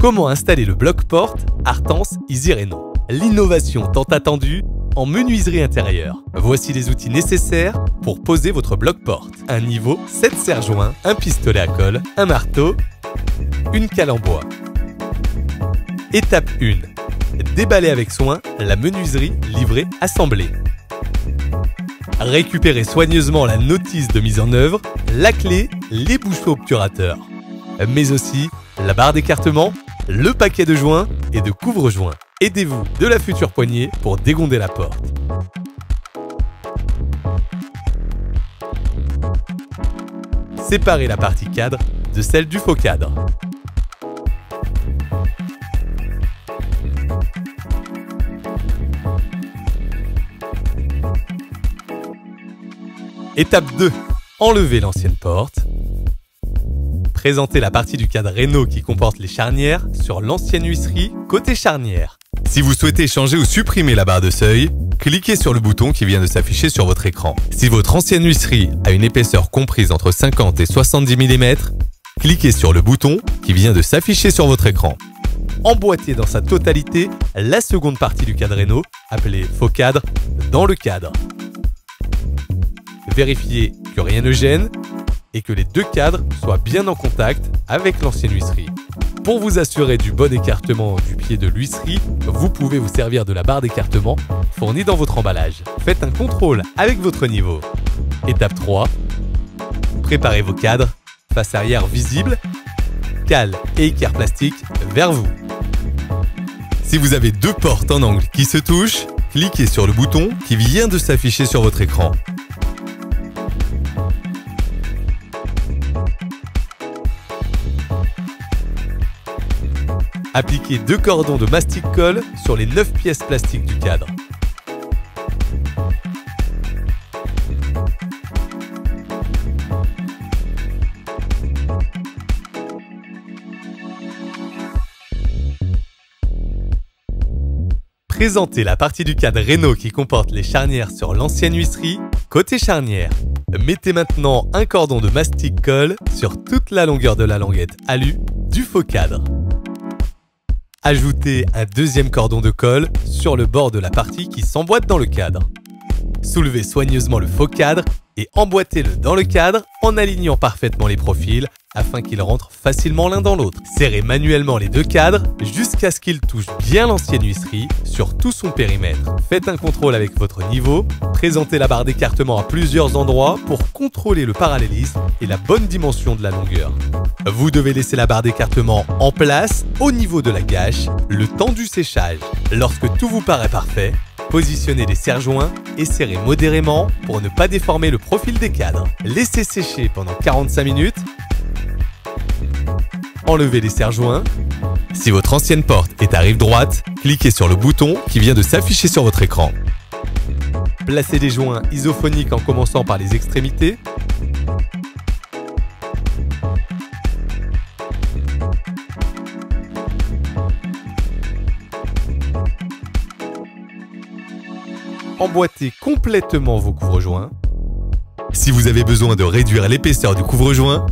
Comment installer le bloc-porte Artance Easy Réno? L'innovation tant attendue en menuiserie intérieure. Voici les outils nécessaires pour poser votre bloc-porte. Un niveau, 7 serre-joints, un pistolet à colle, un marteau, une cale en bois. Étape 1. Déballez avec soin la menuiserie livrée assemblée. Récupérez soigneusement la notice de mise en œuvre, la clé, les bouchons obturateurs, mais aussi la barre d'écartement, le paquet de joints et de couvre-joints. Aidez-vous de la future poignée pour dégonder la porte. Séparez la partie cadre de celle du faux cadre. Étape 2. Enlevez l'ancienne porte. Présentez la partie du cadre Réno qui comporte les charnières sur l'ancienne huisserie côté charnière. Si vous souhaitez changer ou supprimer la barre de seuil, cliquez sur le bouton qui vient de s'afficher sur votre écran. Si votre ancienne huisserie a une épaisseur comprise entre 50 et 70 mm, cliquez sur le bouton qui vient de s'afficher sur votre écran. Emboîtez dans sa totalité la seconde partie du cadre Réno, appelée faux cadre, dans le cadre. Vérifiez que rien ne gêne et que les deux cadres soient bien en contact avec l'ancienne huisserie. Pour vous assurer du bon écartement du pied de l'huisserie, vous pouvez vous servir de la barre d'écartement fournie dans votre emballage. Faites un contrôle avec votre niveau. Étape 3. Préparez vos cadres, face arrière visible, cale et équerre plastique vers vous. Si vous avez deux portes en angle qui se touchent, cliquez sur le bouton qui vient de s'afficher sur votre écran. Appliquez 2 cordons de mastic-colle sur les 9 pièces plastiques du cadre. Présentez la partie du cadre Réno qui comporte les charnières sur l'ancienne huisserie côté charnière. Mettez maintenant un cordon de mastic-colle sur toute la longueur de la languette alu du faux cadre. Ajoutez un deuxième cordon de colle sur le bord de la partie qui s'emboîte dans le cadre. Soulevez soigneusement le faux cadre et emboîtez-le dans le cadre en alignant parfaitement les profils afin qu'ils rentrent facilement l'un dans l'autre. Serrez manuellement les deux cadres jusqu'à ce qu'ils touchent bien l'ancienne huisserie sur tout son périmètre. Faites un contrôle avec votre niveau. Présentez la barre d'écartement à plusieurs endroits pour contrôler le parallélisme et la bonne dimension de la longueur. Vous devez laisser la barre d'écartement en place au niveau de la gâche le temps du séchage. Lorsque tout vous paraît parfait, positionnez les serre-joints et serrez modérément pour ne pas déformer le profil des cadres. Laissez sécher pendant 45 minutes. Enlevez les serre-joints. Si votre ancienne porte est à rive droite, cliquez sur le bouton qui vient de s'afficher sur votre écran. Placez les joints isophoniques en commençant par les extrémités. Emboîtez complètement vos couvre-joints. Si vous avez besoin de réduire l'épaisseur du couvre-joint,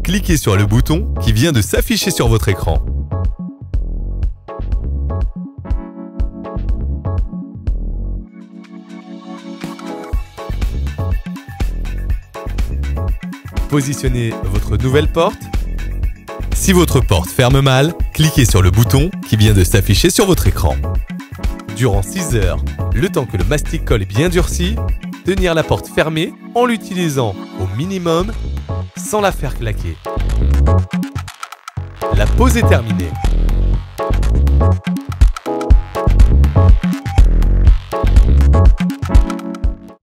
cliquez sur le bouton qui vient de s'afficher sur votre écran. Positionnez votre nouvelle porte. Si votre porte ferme mal, cliquez sur le bouton qui vient de s'afficher sur votre écran. Durant 6 heures, le temps que le mastic-colle est bien durci, tenir la porte fermée en l'utilisant au minimum sans la faire claquer. La pose est terminée.